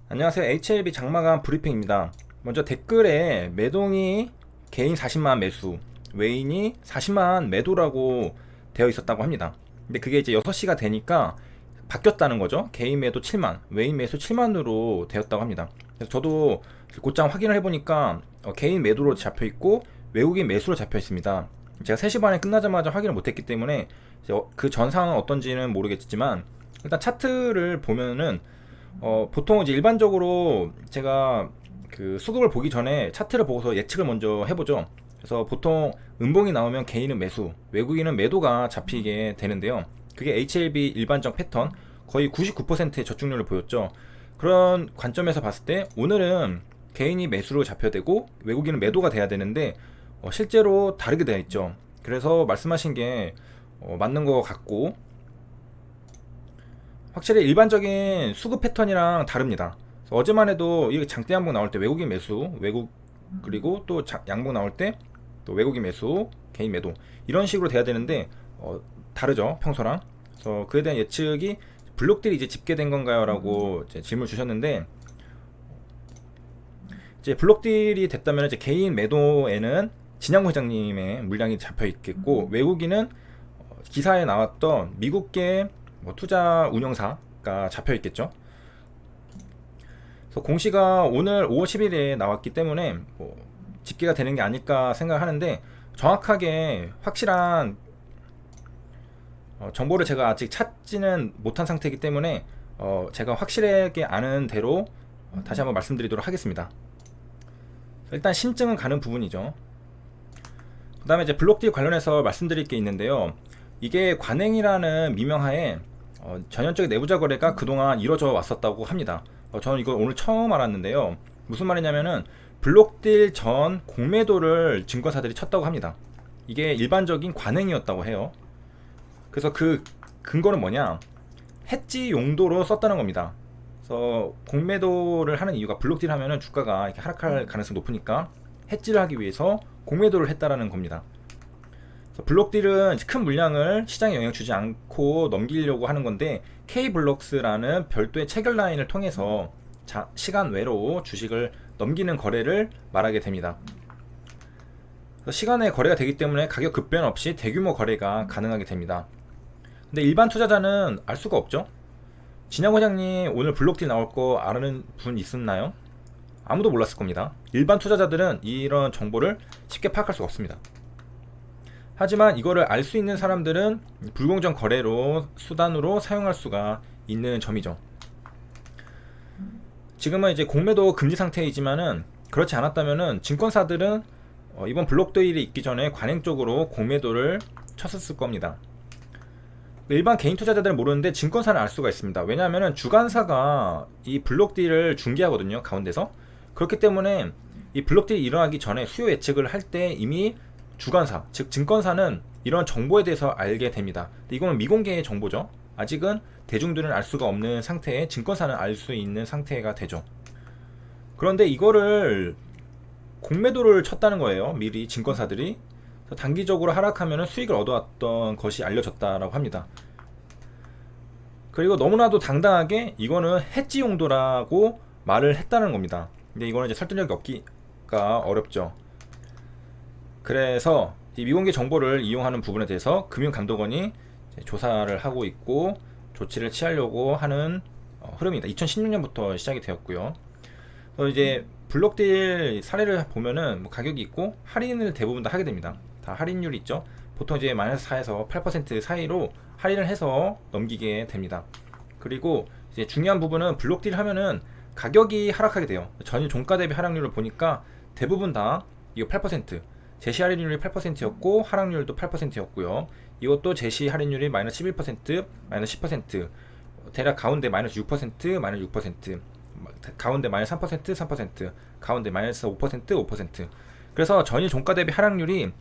안녕하세요. HLB 장마감 브리핑입니다. 먼저 댓글에 매동이 개인 40만 매수, 외인이 40만 매도라고 되어 있었다고 합니다. 근데 그게 이제 6시가 되니까 바뀌었다는 거죠. 개인 매도 7만, 외인 매수 7만으로 되었다고 합니다. 그래서 저도 곧장 확인을 해보니까 개인 매도로 잡혀 있고 외국인 매수로 잡혀 있습니다. 제가 3시 반에 끝나자마자 확인을 못했기 때문에 그 전 상황은 어떤지는 모르겠지만 일단 차트를 보면은 보통 이제 일반적으로 제가 그 수급을 보기 전에 차트를 보고서 예측을 먼저 해보죠. 그래서 보통 음봉이 나오면 개인은 매수, 외국인은 매도가 잡히게 되는데요. 그게 HLB 일반적 패턴 거의 99%의 저축률을 보였죠. 그런 관점에서 봤을 때 오늘은 개인이 매수로 잡혀야 되고 외국인은 매도가 돼야 되는데 실제로 다르게 되어 있죠. 그래서 말씀하신 게 맞는 것 같고 확실히 일반적인 수급 패턴이랑 다릅니다. 어제만 해도 이 장대 양봉 나올 때 외국인 매수, 그리고 또 양봉 나올 때 또 외국인 매수, 개인 매도 이런 식으로 돼야 되는데 다르죠 평소랑. 그래서 그에 대한 예측이 블록들이 이제 집계된 건가요?라고 이제 질문 주셨는데 이제 블록딜이 됐다면 이제 개인 매도에는 진양호 회장님의 물량이 잡혀 있겠고 외국인은 기사에 나왔던 미국계 투자 운영사가 잡혀 있겠죠. 그래서 공시가 오늘 5월 10일에 나왔기 때문에 집계가 되는 게 아닐까 생각하는데 정확하게 확실한 정보를 제가 아직 찾지는 못한 상태이기 때문에 제가 확실하게 아는 대로 다시 한번 말씀드리도록 하겠습니다. 일단 심증은 가는 부분이죠. 그 다음에 이제 블록딜 관련해서 말씀드릴 게 있는데요. 이게 관행이라는 미명하에 전형적인 내부자 거래가 그동안 이루어져 왔었다고 합니다. 저는 이거 오늘 처음 알았는데요. 무슨 말이냐면은 블록딜 전 공매도를 증권사들이 쳤다고 합니다. 이게 일반적인 관행이었다고 해요. 그래서 그 근거는 뭐냐? 해지 용도로 썼다는 겁니다. 그래서 공매도를 하는 이유가 블록딜 하면은 주가가 이렇게 하락할 가능성이 높으니까 해지를 하기 위해서 공매도를 했다라는 겁니다. 블록딜은 큰 물량을 시장에 영향 주지 않고 넘기려고 하는 건데 K블록스라는 별도의 체결 라인을 통해서 시간 외로 주식을 넘기는 거래를 말하게 됩니다. 시간 내 거래가 되기 때문에 가격 급변 없이 대규모 거래가 가능하게 됩니다. 근데 일반 투자자는 알 수가 없죠. 진양 회장님 오늘 블록딜 나올 거 아는 분 있었나요? 아무도 몰랐을 겁니다. 일반 투자자들은 이런 정보를 쉽게 파악할 수가 없습니다. 하지만 이거를 알 수 있는 사람들은 불공정 거래로 수단으로 사용할 수가 있는 점이죠. 지금은 이제 공매도 금지 상태이지만은 그렇지 않았다면은 증권사들은 이번 블록데일이 있기 전에 관행적으로 공매도를 쳤었을 겁니다. 일반 개인 투자자들은 모르는데 증권사는 알 수가 있습니다. 왜냐하면 주관사가 이 블록딜을 중개하거든요, 가운데서. 그렇기 때문에 이 블록딜이 일어나기 전에 수요 예측을 할 때 이미 주관사, 즉 증권사는 이런 정보에 대해서 알게 됩니다. 근데 이거는 미공개의 정보죠. 아직은 대중들은 알 수가 없는 상태에 증권사는 알 수 있는 상태가 되죠. 그런데 이거를 공매도를 쳤다는 거예요. 미리 증권사들이. 단기적으로 하락하면 수익을 얻어왔던 것이 알려졌다라고 합니다. 그리고 너무나도 당당하게 이거는 해지 용도라고 말을 했다는 겁니다. 근데 이거는 이제 설득력이 없기가 어렵죠. 그래서 이 미공개 정보를 이용하는 부분에 대해서 금융감독원이 조사를 하고 있고 조치를 취하려고 하는 흐름입니다. 2016년부터 시작이 되었고요. 그래서 이제 블록딜 사례를 보면은 가격이 있고 할인을 대부분 다 하게 됩니다. 다 할인율이 있죠. 보통 이제 마이너스 4에서 8% 사이로 할인을 해서 넘기게 됩니다. 그리고 이제 중요한 부분은 블록딜 하면은 가격이 하락하게 돼요. 전일 종가 대비 하락률을 보니까 대부분 다 이거 8%, 제시 할인율이 8%였고 하락률도 8%였고요. 이것도 제시 할인율이 마이너스 11%, 마이너스 10%, 대략 가운데 마이너스 6%, 마이너스 6%, 가운데 마이너스 3%, 3%, 가운데 마이너스 5%, 5%. 그래서 전일 종가 대비 하락률이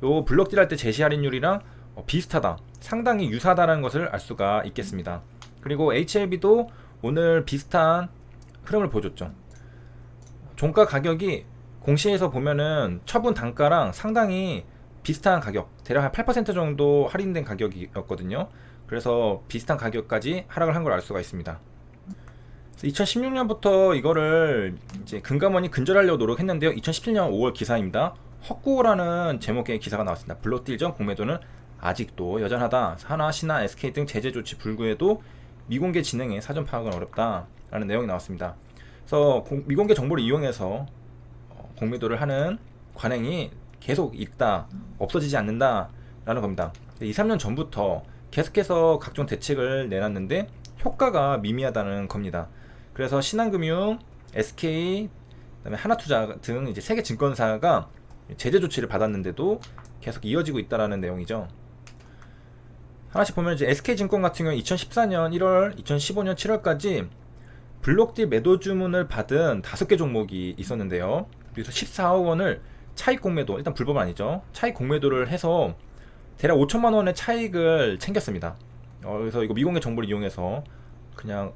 요 블록딜 할 때 제시 할인율이랑 비슷하다, 상당히 유사하다는 것을 알 수가 있겠습니다. 그리고 HLB도 오늘 비슷한 흐름을 보여줬죠. 종가 가격이 공시에서 보면은 처분 단가랑 상당히 비슷한 가격, 대략 한 8% 정도 할인된 가격이었거든요. 그래서 비슷한 가격까지 하락을 한 걸 알 수가 있습니다. 2016년부터 이거를 이제 금감원이 근절하려고 노력했는데요. 2017년 5월 기사입니다. 헛구라는 제목의 기사가 나왔습니다. 블록딜 전 공매도는 아직도 여전하다. 하나, 신한, SK 등 제재 조치 불구에도 미공개 진행에 사전 파악은 어렵다. 라는 내용이 나왔습니다. 그래서 미공개 정보를 이용해서 공매도를 하는 관행이 계속 있다, 없어지지 않는다 라는 겁니다. 2, 3년 전부터 계속해서 각종 대책을 내놨는데 효과가 미미하다는 겁니다. 그래서 신한금융, SK, 그다음에 하나투자 등 이제 세계 증권사가 제재 조치를 받았는데도 계속 이어지고 있다라는 내용이죠. 하나씩 보면 이제 SK증권 같은 경우 2014년 1월, 2015년 7월까지 블록딜 매도 주문을 받은 5개 종목이 있었는데요. 그래서 14억 원을 차익 공매도, 일단 불법은 아니죠. 차익 공매도를 해서 대략 5천만 원의 차익을 챙겼습니다. 그래서 이거 미공개 정보를 이용해서 그냥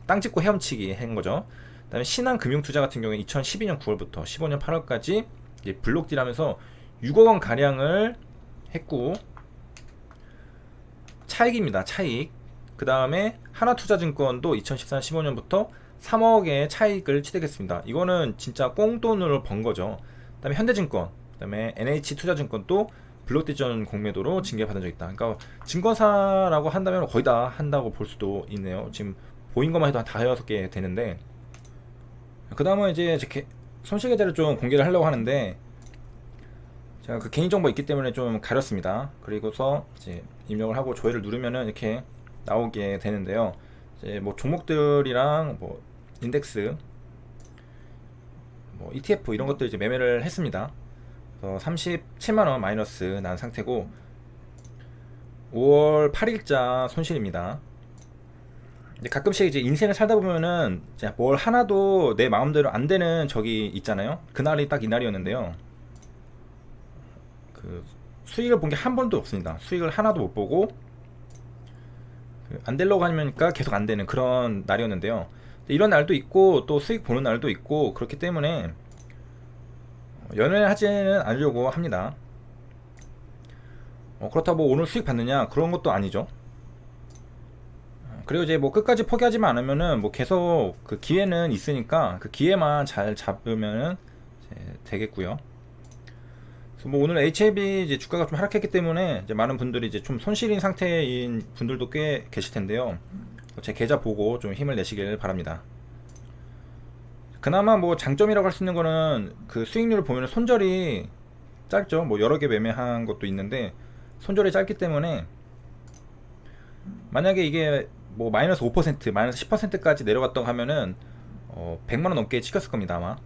땅 짚고 헤엄치기 한 거죠. 그다음에 신한금융투자 같은 경우에 2012년 9월부터 15년 8월까지 블록딜 하면서 6억 원 가량을 했고, 차익입니다. 차익. 그 다음에 하나투자증권도 2014년 15년부터 3억의 차익을 취득했습니다. 이거는 진짜 꽁돈으로 번 거죠. 그 다음에 현대증권, 그 다음에 NH투자증권도 블록딜 전 공매도로 징계받은 적 있다. 그러니까 증권사라고 한다면 거의 다 한다고 볼 수도 있네요. 지금 보인 것만 해도 한 5개 되는데, 그 다음은 이제 손실 계좌를 좀 공개를 하려고 하는데 제가 그 개인정보 있기 때문에 좀 가렸습니다. 그리고서 이제 입력을 하고 조회를 누르면은 이렇게 나오게 되는데요. 이제 뭐 종목들이랑 뭐 인덱스, 뭐 ETF 이런 것들 이제 매매를 했습니다. 그래서 37만원 마이너스 난 상태고 5월 8일자 손실입니다. 이제 가끔씩 이제 인생을 살다 보면은 이제 뭘 하나도 내 마음대로 안 되는 적이 있잖아요. 그날이 딱 이날이었는데요. 그 수익을 본 게 한 번도 없습니다. 수익을 하나도 못 보고 안 되려고 하니까 계속 안 되는 그런 날이었는데요. 이런 날도 있고 또 수익 보는 날도 있고 그렇기 때문에 연연하지는 않으려고 합니다. 그렇다고 뭐 오늘 수익 받느냐 그런 것도 아니죠. 그리고 이제 뭐 끝까지 포기하지만 않으면은 뭐 계속 그 기회는 있으니까 그 기회만 잘 잡으면은 되겠고요. 그래서 뭐 오늘 HLB 이제 주가가 좀 하락했기 때문에 이제 많은 분들이 이제 좀 손실인 상태인 분들도 꽤 계실 텐데요. 제 계좌 보고 좀 힘을 내시길 바랍니다. 그나마 뭐 장점이라고 할 수 있는 거는 그 수익률을 보면 손절이 짧죠. 뭐 여러 개 매매한 것도 있는데 손절이 짧기 때문에 만약에 이게 뭐 마이너스 5%, 마이너스 10%까지 내려갔다고 하면은 100만원 넘게 찍혔을 겁니다 아마.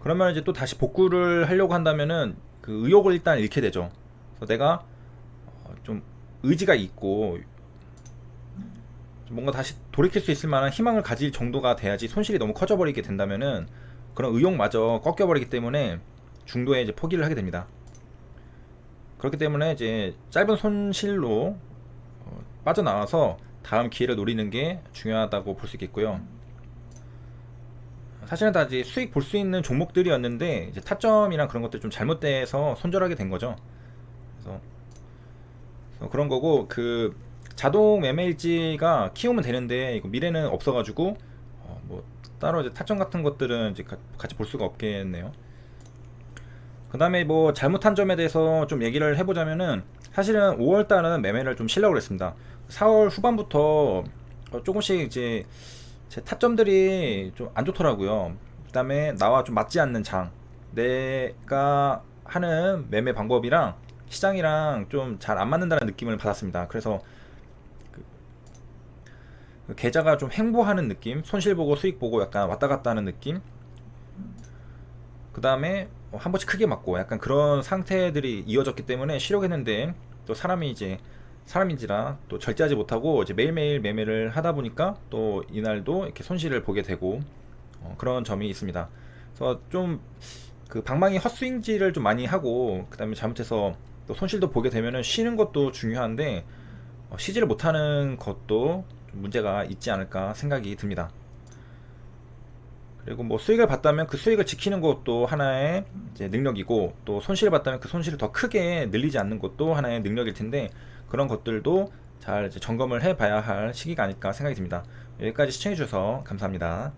그러면 이제 또 다시 복구를 하려고 한다면은 그 의욕을 일단 잃게 되죠. 그래서 내가 좀 의지가 있고 뭔가 다시 돌이킬 수 있을 만한 희망을 가질 정도가 돼야지, 손실이 너무 커져버리게 된다면은 그런 의욕마저 꺾여버리기 때문에 중도에 이제 포기를 하게 됩니다. 그렇기 때문에 이제 짧은 손실로 빠져나와서 다음 기회를 노리는 게 중요하다고 볼 수 있겠고요. 사실은 다 이제 수익 볼 수 있는 종목들이었는데 이제 타점이랑 그런 것들 좀 잘못돼서 손절하게 된 거죠. 그래서 그런 거고, 그 자동 매매 일지가 키우면 되는데 이거 미래는 없어가지고 뭐 따로 이제 타점 같은 것들은 이제 같이 볼 수가 없겠네요. 그 다음에 뭐 잘못한 점에 대해서 좀 얘기를 해보자면은 사실은 5월달은 매매를 좀 쉬려고 했습니다. 4월 후반부터 조금씩 이제 제 타점들이 좀 안 좋더라고요. 그 다음에 나와 좀 맞지 않는 장, 내가 하는 매매 방법이랑 시장이랑 좀 잘 안 맞는다는 느낌을 받았습니다. 그래서 그 계좌가 좀 횡보하는 느낌, 손실 보고 수익 보고 약간 왔다 갔다 하는 느낌, 그 다음에 한 번씩 크게 맞고 약간 그런 상태들이 이어졌기 때문에 쉬려고 했는데, 또 사람이 이제 사람인지라 또 절제하지 못하고 이제 매일매일 매매를 하다 보니까 또 이날도 이렇게 손실을 보게 되고 그런 점이 있습니다. 그래서 좀 그 방망이 헛스윙질을 좀 많이 하고 그 다음에 잘못해서 또 손실도 보게 되면은 쉬는 것도 중요한데 쉬지를 못하는 것도 좀 문제가 있지 않을까 생각이 듭니다. 그리고 뭐 수익을 봤다면 그 수익을 지키는 것도 하나의 이제 능력이고, 또 손실을 봤다면 그 손실을 더 크게 늘리지 않는 것도 하나의 능력일 텐데, 그런 것들도 잘 이제 점검을 해봐야 할 시기가 아닐까 생각이 듭니다. 여기까지 시청해주셔서 감사합니다.